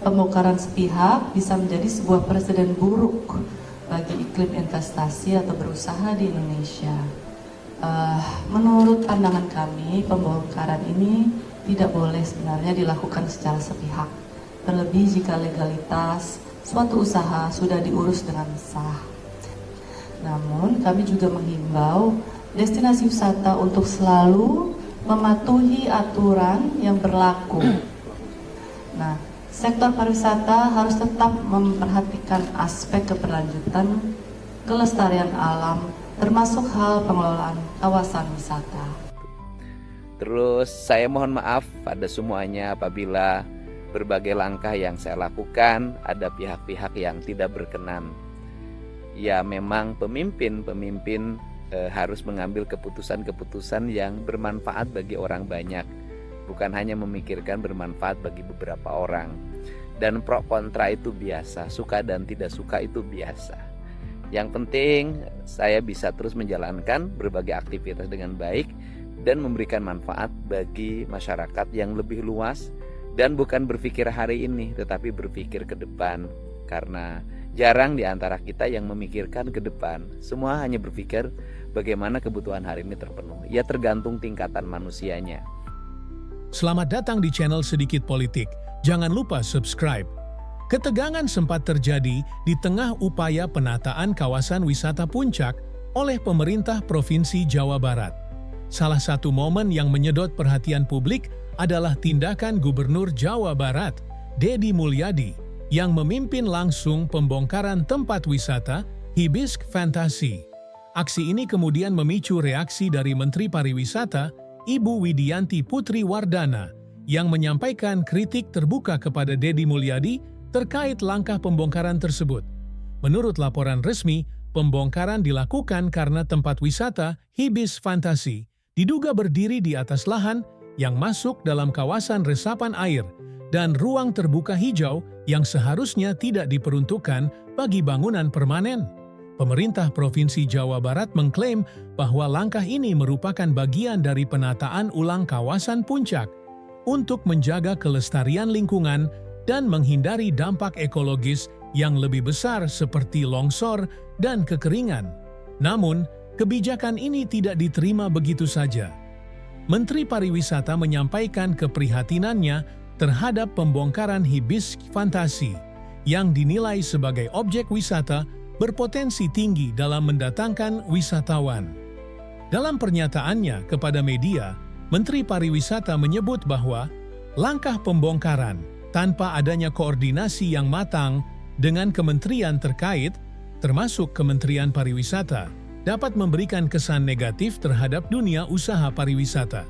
pembongkaran sepihak bisa menjadi sebuah presiden buruk bagi iklim investasi atau berusaha di Indonesia. Menurut pandangan kami, pembongkaran ini tidak boleh sebenarnya dilakukan secara sepihak, terlebih jika legalitas suatu usaha sudah diurus dengan sah. Namun, kami juga menghimbau destinasi wisata untuk selalu mematuhi aturan yang berlaku. Nah, sektor pariwisata harus tetap memperhatikan aspek keberlanjutan kelestarian alam, termasuk hal pengelolaan kawasan wisata. Terus saya mohon maaf pada semuanya apabila berbagai langkah yang saya lakukan ada pihak-pihak yang tidak berkenan. Ya memang pemimpin harus mengambil keputusan-keputusan yang bermanfaat bagi orang banyak, bukan hanya memikirkan bermanfaat bagi beberapa orang. Dan pro kontra itu biasa, suka dan tidak suka itu biasa. Yang penting saya bisa terus menjalankan berbagai aktivitas dengan baik dan memberikan manfaat bagi masyarakat yang lebih luas, dan bukan berpikir hari ini tetapi berpikir ke depan, karena jarang di antara kita yang memikirkan ke depan. Semua hanya berpikir bagaimana kebutuhan hari ini terpenuh. Ya tergantung tingkatan manusianya. Selamat datang di channel Sedikit Politik. Jangan lupa subscribe. Ketegangan sempat terjadi di tengah upaya penataan kawasan wisata Puncak oleh pemerintah Provinsi Jawa Barat. Salah satu momen yang menyedot perhatian publik adalah tindakan Gubernur Jawa Barat, Deddy Mulyadi, yang memimpin langsung pembongkaran tempat wisata Hibiscus Fantasi. Aksi ini kemudian memicu reaksi dari Menteri Pariwisata, Ibu Widianti Putri Wardana, yang menyampaikan kritik terbuka kepada Deddy Mulyadi terkait langkah pembongkaran tersebut. Menurut laporan resmi, pembongkaran dilakukan karena tempat wisata Hibiscus Fantasi diduga berdiri di atas lahan yang masuk dalam kawasan resapan air dan ruang terbuka hijau yang seharusnya tidak diperuntukkan bagi bangunan permanen. Pemerintah Provinsi Jawa Barat mengklaim bahwa langkah ini merupakan bagian dari penataan ulang kawasan Puncak untuk menjaga kelestarian lingkungan dan menghindari dampak ekologis yang lebih besar seperti longsor dan kekeringan. Namun, kebijakan ini tidak diterima begitu saja. Menteri Pariwisata menyampaikan keprihatinannya terhadap pembongkaran Hibiscus Fantasi yang dinilai sebagai objek wisata berpotensi tinggi dalam mendatangkan wisatawan. Dalam pernyataannya kepada media, Menteri Pariwisata menyebut bahwa langkah pembongkaran tanpa adanya koordinasi yang matang dengan kementerian terkait, termasuk Kementerian Pariwisata, dapat memberikan kesan negatif terhadap dunia usaha pariwisata.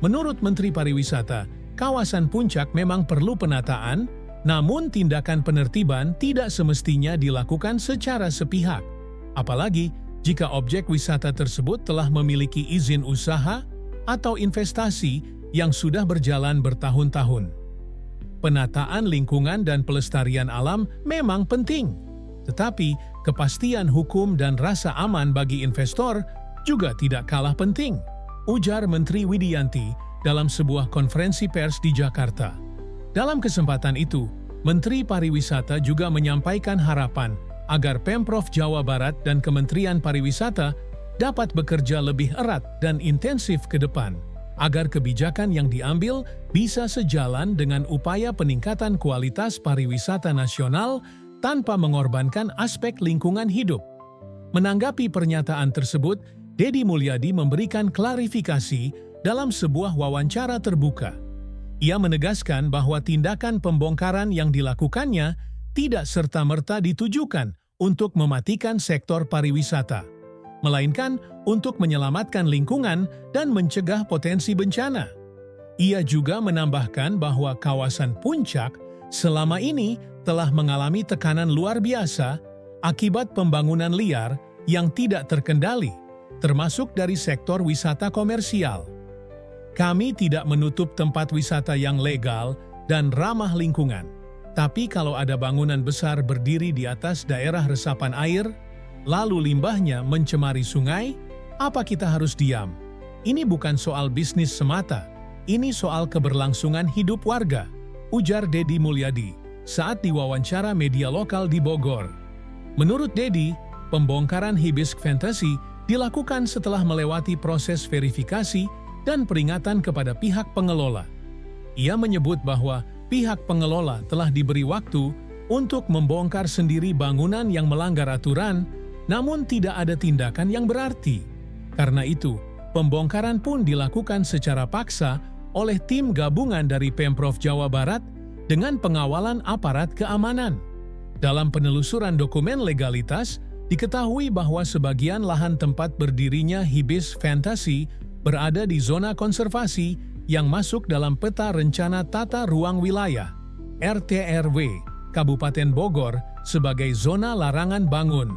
Menurut Menteri Pariwisata, kawasan Puncak memang perlu penataan, namun tindakan penertiban tidak semestinya dilakukan secara sepihak. Apalagi jika objek wisata tersebut telah memiliki izin usaha atau investasi yang sudah berjalan bertahun-tahun. Penataan lingkungan dan pelestarian alam memang penting, tetapi kepastian hukum dan rasa aman bagi investor juga tidak kalah penting, ujar Menteri Widianti dalam sebuah konferensi pers di Jakarta. Dalam kesempatan itu, Menteri Pariwisata juga menyampaikan harapan agar Pemprov Jawa Barat dan Kementerian Pariwisata dapat bekerja lebih erat dan intensif ke depan, agar kebijakan yang diambil bisa sejalan dengan upaya peningkatan kualitas pariwisata nasional tanpa mengorbankan aspek lingkungan hidup. Menanggapi pernyataan tersebut, Deddy Mulyadi memberikan klarifikasi dalam sebuah wawancara terbuka. Ia menegaskan bahwa tindakan pembongkaran yang dilakukannya tidak serta-merta ditujukan untuk mematikan sektor pariwisata, melainkan untuk menyelamatkan lingkungan dan mencegah potensi bencana. Ia juga menambahkan bahwa kawasan Puncak selama ini telah mengalami tekanan luar biasa akibat pembangunan liar yang tidak terkendali, termasuk dari sektor wisata komersial. Kami tidak menutup tempat wisata yang legal dan ramah lingkungan, tapi kalau ada bangunan besar berdiri di atas daerah resapan air, lalu limbahnya mencemari sungai, apa kita harus diam? Ini bukan soal bisnis semata, ini soal keberlangsungan hidup warga, ujar Deddy Mulyadi. saat diwawancara media lokal di Bogor. Menurut Dedi, pembongkaran Hibiscus Fantasy dilakukan setelah melewati proses verifikasi dan peringatan kepada pihak pengelola. Ia menyebut bahwa pihak pengelola telah diberi waktu untuk membongkar sendiri bangunan yang melanggar aturan, namun tidak ada tindakan yang berarti. Karena itu, pembongkaran pun dilakukan secara paksa oleh tim gabungan dari Pemprov Jawa Barat dengan pengawalan aparat keamanan. Dalam penelusuran dokumen legalitas, diketahui bahwa sebagian lahan tempat berdirinya Hibiscus Fantasy berada di zona konservasi yang masuk dalam peta rencana tata ruang wilayah (RTRW) Kabupaten Bogor sebagai zona larangan bangun.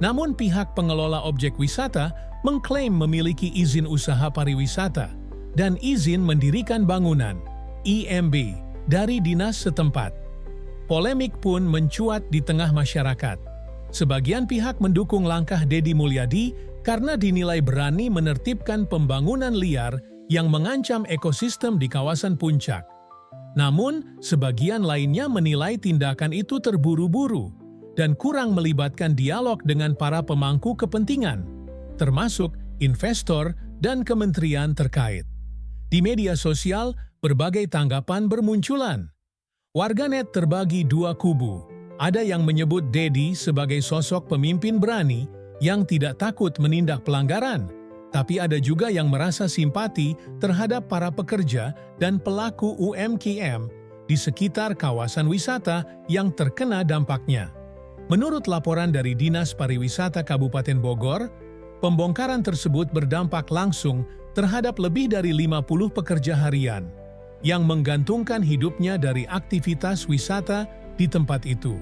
Namun pihak pengelola objek wisata mengklaim memiliki izin usaha pariwisata dan izin mendirikan bangunan (IMB) dari dinas setempat. Polemik pun mencuat di tengah masyarakat. Sebagian pihak mendukung langkah Dedi Mulyadi karena dinilai berani menertibkan pembangunan liar yang mengancam ekosistem di kawasan puncak. Namun, sebagian lainnya menilai tindakan itu terburu-buru dan kurang melibatkan dialog dengan para pemangku kepentingan, termasuk investor dan kementerian terkait. Di media sosial, berbagai tanggapan bermunculan. Warganet terbagi dua kubu. Ada yang menyebut Dedi sebagai sosok pemimpin berani yang tidak takut menindak pelanggaran, tapi ada juga yang merasa simpati terhadap para pekerja dan pelaku UMKM di sekitar kawasan wisata yang terkena dampaknya. Menurut laporan dari Dinas Pariwisata Kabupaten Bogor, pembongkaran tersebut berdampak langsung terhadap lebih dari 50 pekerja harian yang menggantungkan hidupnya dari aktivitas wisata di tempat itu.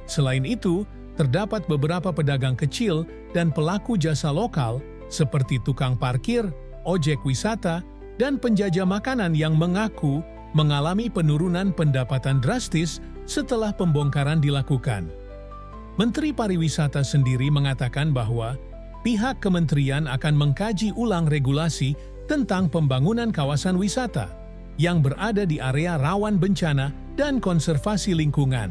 Selain itu, terdapat beberapa pedagang kecil dan pelaku jasa lokal seperti tukang parkir, ojek wisata, dan penjajah makanan yang mengaku mengalami penurunan pendapatan drastis setelah pembongkaran dilakukan. Menteri Pariwisata sendiri mengatakan bahwa pihak kementerian akan mengkaji ulang regulasi tentang pembangunan kawasan wisata yang berada di area rawan bencana dan konservasi lingkungan.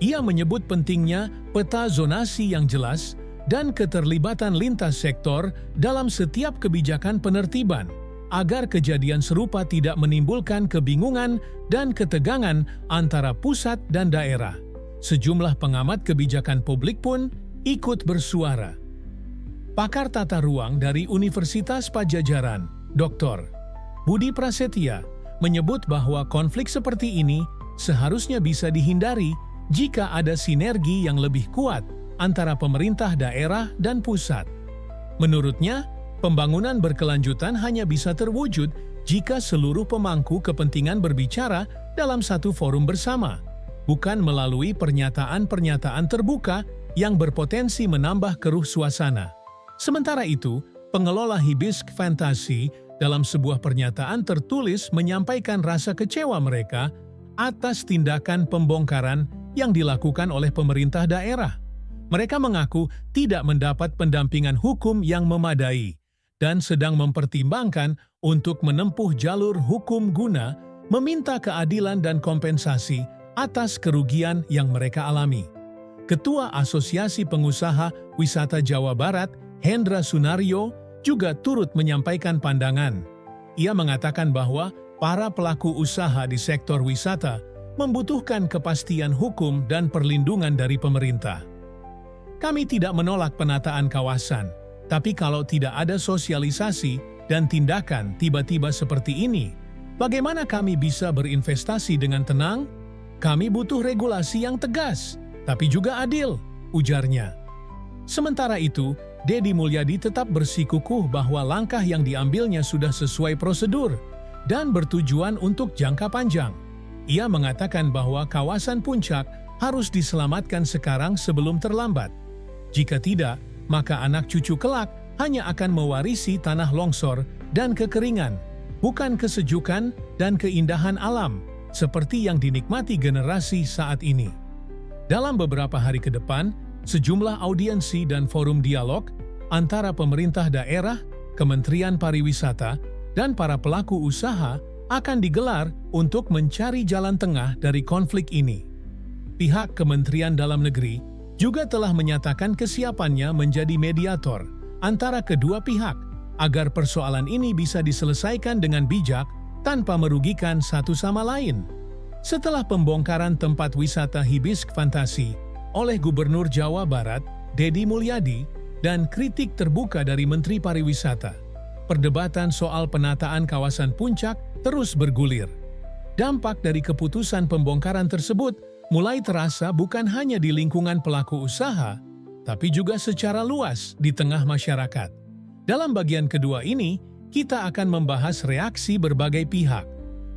Ia menyebut pentingnya peta zonasi yang jelas dan keterlibatan lintas sektor dalam setiap kebijakan penertiban, agar kejadian serupa tidak menimbulkan kebingungan dan ketegangan antara pusat dan daerah. Sejumlah pengamat kebijakan publik pun ikut bersuara. Pakar tata ruang dari Universitas Padjadjaran, Dr. Budi Prasetya, menyebut bahwa konflik seperti ini seharusnya bisa dihindari jika ada sinergi yang lebih kuat antara pemerintah daerah dan pusat. Menurutnya, pembangunan berkelanjutan hanya bisa terwujud jika seluruh pemangku kepentingan berbicara dalam satu forum bersama, bukan melalui pernyataan-pernyataan terbuka yang berpotensi menambah keruh suasana. Sementara itu, pengelola Hibiscus Fantasy dalam sebuah pernyataan tertulis menyampaikan rasa kecewa mereka atas tindakan pembongkaran yang dilakukan oleh pemerintah daerah. Mereka mengaku tidak mendapat pendampingan hukum yang memadai dan sedang mempertimbangkan untuk menempuh jalur hukum guna meminta keadilan dan kompensasi atas kerugian yang mereka alami. Ketua Asosiasi Pengusaha Wisata Jawa Barat, Hendra Sunario, juga turut menyampaikan pandangan. Ia mengatakan bahwa para pelaku usaha di sektor wisata membutuhkan kepastian hukum dan perlindungan dari pemerintah. Kami tidak menolak penataan kawasan, tapi kalau tidak ada sosialisasi dan tindakan tiba-tiba seperti ini, bagaimana kami bisa berinvestasi dengan tenang? Kami butuh regulasi yang tegas, tapi juga adil, ujarnya. Sementara itu, Dedi Mulyadi tetap bersikukuh bahwa langkah yang diambilnya sudah sesuai prosedur dan bertujuan untuk jangka panjang. Ia mengatakan bahwa kawasan puncak harus diselamatkan sekarang sebelum terlambat. Jika tidak, maka anak cucu kelak hanya akan mewarisi tanah longsor dan kekeringan, bukan kesejukan dan keindahan alam seperti yang dinikmati generasi saat ini. Dalam beberapa hari ke depan, sejumlah audiensi dan forum dialog antara pemerintah daerah, Kementerian Pariwisata, dan para pelaku usaha akan digelar untuk mencari jalan tengah dari konflik ini. pihak Kementerian Dalam Negeri juga telah menyatakan kesiapannya menjadi mediator antara kedua pihak agar persoalan ini bisa diselesaikan dengan bijak tanpa merugikan satu sama lain. Setelah pembongkaran tempat wisata Hibiscus Fantasi oleh Gubernur Jawa Barat, Deddy Mulyadi, dan kritik terbuka dari Menteri Pariwisata, perdebatan soal penataan kawasan Puncak terus bergulir. Dampak dari keputusan pembongkaran tersebut mulai terasa bukan hanya di lingkungan pelaku usaha, tapi juga secara luas di tengah masyarakat. Dalam bagian kedua ini, kita akan membahas reaksi berbagai pihak,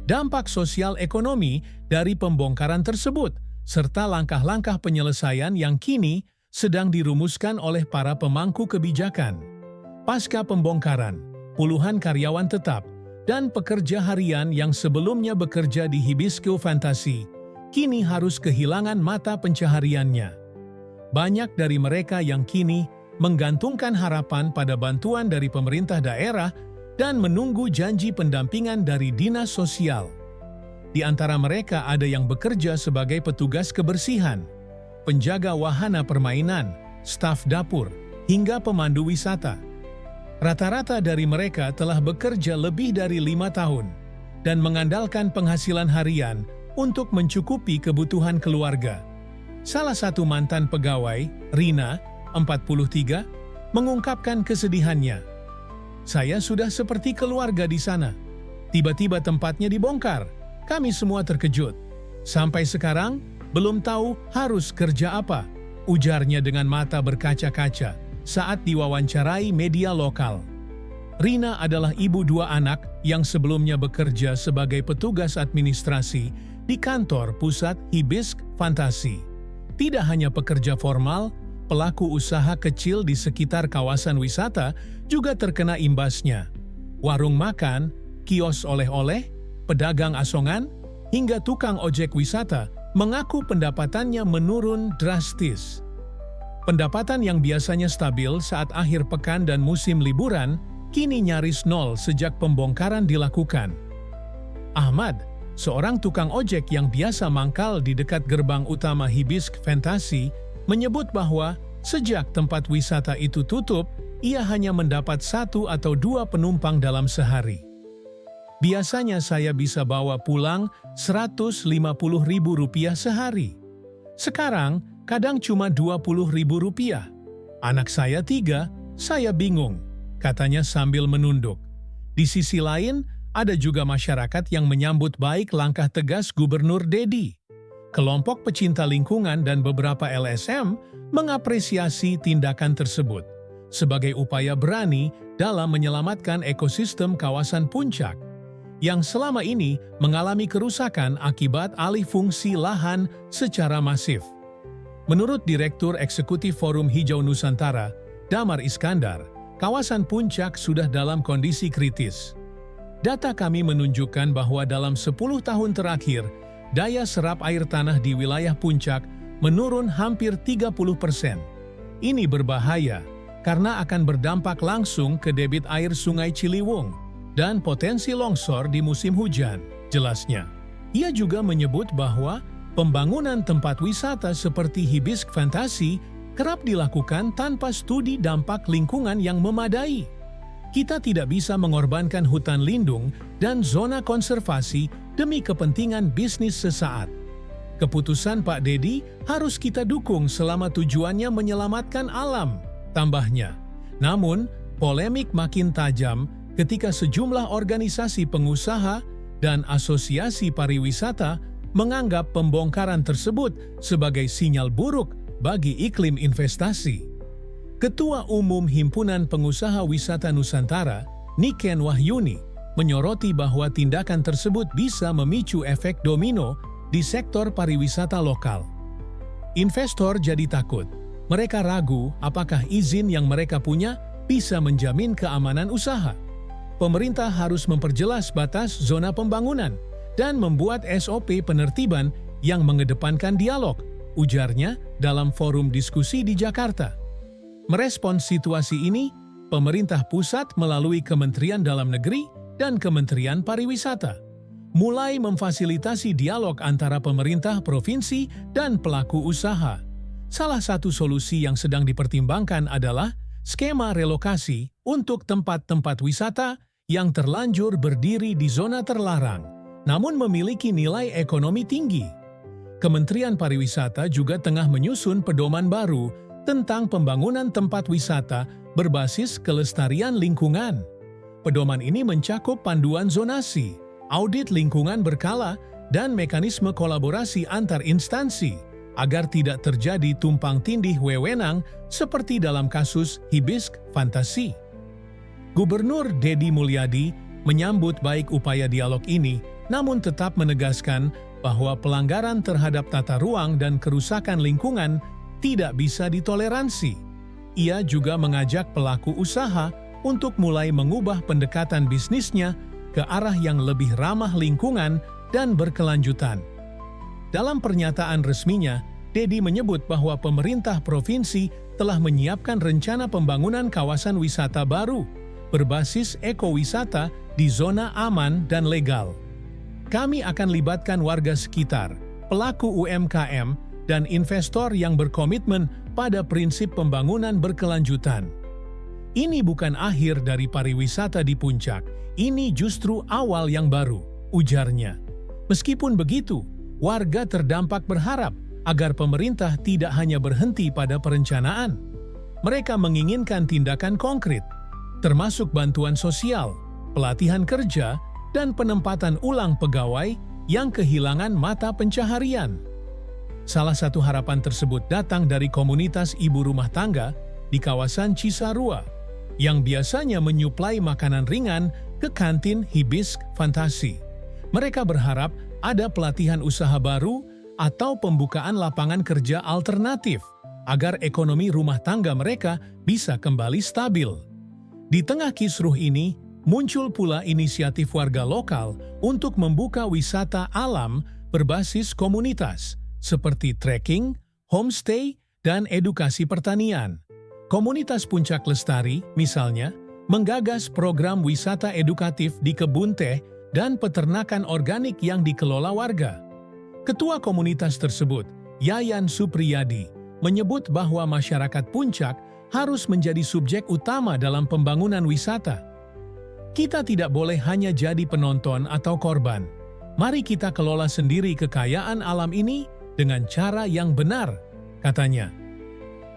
dampak sosial ekonomi dari pembongkaran tersebut, serta langkah-langkah penyelesaian yang kini sedang dirumuskan oleh para pemangku kebijakan. Pasca pembongkaran, puluhan karyawan tetap dan pekerja harian yang sebelumnya bekerja di Hibiscus Fantasi kini harus kehilangan mata pencahariannya. Banyak dari mereka yang kini menggantungkan harapan pada bantuan dari pemerintah daerah dan menunggu janji pendampingan dari dinas sosial. Di antara mereka ada yang bekerja sebagai petugas kebersihan, penjaga wahana permainan, staf dapur, hingga pemandu wisata. Rata-rata dari mereka telah bekerja lebih dari 5 tahun dan mengandalkan penghasilan harian untuk mencukupi kebutuhan keluarga. Salah satu mantan pegawai, Rina, 43, mengungkapkan kesedihannya. "Saya sudah seperti keluarga di sana. Tiba-tiba tempatnya dibongkar. Kami semua terkejut. Sampai sekarang, belum tahu harus kerja apa," ujarnya dengan mata berkaca-kaca saat diwawancarai media lokal. Rina adalah ibu 2 anak yang sebelumnya bekerja sebagai petugas administrasi di kantor pusat Hibiscus Fantasi. Tidak hanya pekerja formal, pelaku usaha kecil di sekitar kawasan wisata juga terkena imbasnya. Warung makan, kios oleh-oleh, pedagang asongan, hingga tukang ojek wisata mengaku pendapatannya menurun drastis. Pendapatan yang biasanya stabil saat akhir pekan dan musim liburan, kini nyaris nol sejak pembongkaran dilakukan. Ahmad, seorang tukang ojek yang biasa mangkal di dekat gerbang utama Hibiscus Fantasi, menyebut bahwa sejak tempat wisata itu tutup, ia hanya mendapat 1 atau 2 penumpang dalam sehari. "Biasanya saya bisa bawa pulang Rp150.000 sehari. Sekarang kadang cuma Rp20.000. Anak saya 3, saya bingung," katanya sambil menunduk. Di sisi lain, ada juga masyarakat yang menyambut baik langkah tegas Gubernur Deddy. Kelompok pecinta lingkungan dan beberapa LSM mengapresiasi tindakan tersebut sebagai upaya berani dalam menyelamatkan ekosistem kawasan Puncak yang selama ini mengalami kerusakan akibat alih fungsi lahan secara masif. Menurut Direktur Eksekutif Forum Hijau Nusantara, Damar Iskandar, kawasan Puncak sudah dalam kondisi kritis. Data kami menunjukkan bahwa dalam 10 tahun terakhir, daya serap air tanah di wilayah Puncak menurun hampir 30%. Ini berbahaya karena akan berdampak langsung ke debit air Sungai Ciliwung dan potensi longsor di musim hujan, jelasnya. Ia juga menyebut bahwa pembangunan tempat wisata seperti Hibiscus Fantasi kerap dilakukan tanpa studi dampak lingkungan yang memadai. Kita tidak bisa mengorbankan hutan lindung dan zona konservasi demi kepentingan bisnis sesaat. Keputusan Pak Deddy harus kita dukung selama tujuannya menyelamatkan alam, tambahnya. Namun, polemik makin tajam ketika sejumlah organisasi pengusaha dan asosiasi pariwisata menganggap pembongkaran tersebut sebagai sinyal buruk bagi iklim investasi. Ketua Umum Himpunan Pengusaha Wisata Nusantara, Niken Wahyuni, menyoroti bahwa tindakan tersebut bisa memicu efek domino di sektor pariwisata lokal. Investor jadi takut. Mereka ragu apakah izin yang mereka punya bisa menjamin keamanan usaha. Pemerintah harus memperjelas batas zona pembangunan dan membuat SOP penertiban yang mengedepankan dialog, ujarnya dalam forum diskusi di Jakarta. Merespons situasi ini, pemerintah pusat melalui Kementerian Dalam Negeri dan Kementerian Pariwisata mulai memfasilitasi dialog antara pemerintah provinsi dan pelaku usaha. Salah satu solusi yang sedang dipertimbangkan adalah skema relokasi untuk tempat-tempat wisata yang terlanjur berdiri di zona terlarang, namun memiliki nilai ekonomi tinggi. Kementerian Pariwisata juga tengah menyusun pedoman baru tentang pembangunan tempat wisata berbasis kelestarian lingkungan. Pedoman ini mencakup panduan zonasi, audit lingkungan berkala, dan mekanisme kolaborasi antar instansi agar tidak terjadi tumpang tindih wewenang seperti dalam kasus Hibiscus Fantasi. Gubernur Deddy Mulyadi menyambut baik upaya dialog ini, namun tetap menegaskan bahwa pelanggaran terhadap tata ruang dan kerusakan lingkungan tidak bisa ditoleransi. Ia juga mengajak pelaku usaha untuk mulai mengubah pendekatan bisnisnya ke arah yang lebih ramah lingkungan dan berkelanjutan. Dalam pernyataan resminya, Deddy menyebut bahwa pemerintah provinsi telah menyiapkan rencana pembangunan kawasan wisata baru berbasis ekowisata di zona aman dan legal. Kami akan libatkan warga sekitar, pelaku UMKM, dan investor yang berkomitmen pada prinsip pembangunan berkelanjutan. Ini bukan akhir dari pariwisata di Puncak, ini justru awal yang baru, ujarnya. Meskipun begitu, warga terdampak berharap agar pemerintah tidak hanya berhenti pada perencanaan. Mereka menginginkan tindakan konkret, termasuk bantuan sosial, pelatihan kerja, dan penempatan ulang pegawai yang kehilangan mata pencaharian. Salah satu harapan tersebut datang dari komunitas ibu rumah tangga di kawasan Cisarua, yang biasanya menyuplai makanan ringan ke kantin Hibiscus Fantasi. Mereka berharap ada pelatihan usaha baru atau pembukaan lapangan kerja alternatif agar ekonomi rumah tangga mereka bisa kembali stabil. Di tengah kisruh ini, muncul pula inisiatif warga lokal untuk membuka wisata alam berbasis komunitas, seperti trekking, homestay, dan edukasi pertanian. Komunitas Puncak Lestari, misalnya, menggagas program wisata edukatif di kebun teh dan peternakan organik yang dikelola warga. Ketua komunitas tersebut, Yayan Supriyadi, menyebut bahwa masyarakat Puncak harus menjadi subjek utama dalam pembangunan wisata. Kita tidak boleh hanya jadi penonton atau korban. Mari kita kelola sendiri kekayaan alam ini dengan cara yang benar, katanya.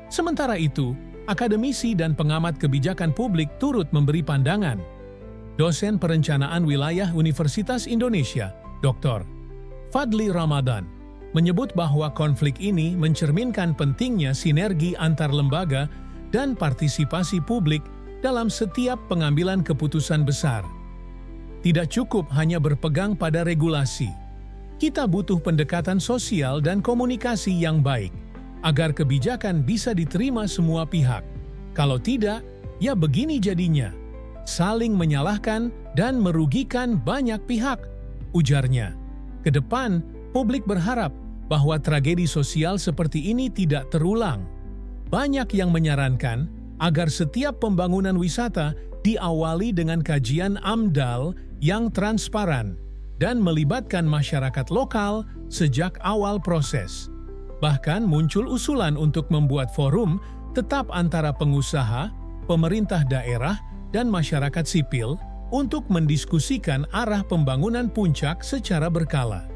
Sementara itu, akademisi dan pengamat kebijakan publik turut memberi pandangan. Dosen Perencanaan Wilayah Universitas Indonesia, Dr. Fadli Ramadan, menyebut bahwa konflik ini mencerminkan pentingnya sinergi antar lembaga dan partisipasi publik dalam setiap pengambilan keputusan besar. Tidak cukup hanya berpegang pada regulasi. Kita butuh pendekatan sosial dan komunikasi yang baik, agar kebijakan bisa diterima semua pihak. Kalau tidak, ya begini jadinya. Saling menyalahkan dan merugikan banyak pihak, ujarnya. Kedepan, publik berharap bahwa tragedi sosial seperti ini tidak terulang. Banyak yang menyarankan agar setiap pembangunan wisata diawali dengan kajian AMDAL yang transparan dan melibatkan masyarakat lokal sejak awal proses. Bahkan muncul usulan untuk membuat forum tetap antara pengusaha, pemerintah daerah, dan masyarakat sipil untuk mendiskusikan arah pembangunan Puncak secara berkala.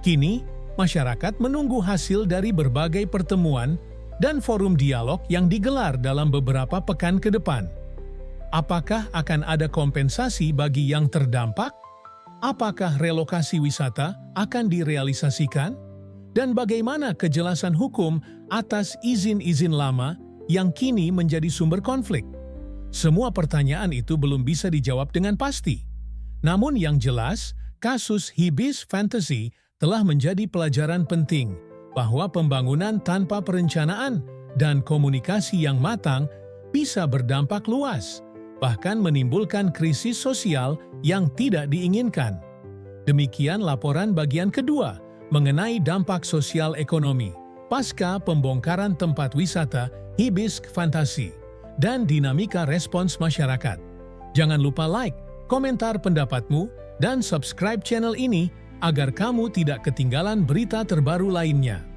Kini, masyarakat menunggu hasil dari berbagai pertemuan dan forum dialog yang digelar dalam beberapa pekan ke depan. Apakah akan ada kompensasi bagi yang terdampak? Apakah relokasi wisata akan direalisasikan? Dan bagaimana kejelasan hukum atas izin-izin lama yang kini menjadi sumber konflik? Semua pertanyaan itu belum bisa dijawab dengan pasti. Namun yang jelas, kasus Hibiscus Fantasi telah menjadi pelajaran penting bahwa pembangunan tanpa perencanaan dan komunikasi yang matang bisa berdampak luas, bahkan menimbulkan krisis sosial yang tidak diinginkan. Demikian laporan bagian kedua mengenai dampak sosial ekonomi pasca pembongkaran tempat wisata Hibiscus Fantasi dan dinamika respons masyarakat. Jangan lupa like, komentar pendapatmu, dan subscribe channel ini agar kamu tidak ketinggalan berita terbaru lainnya.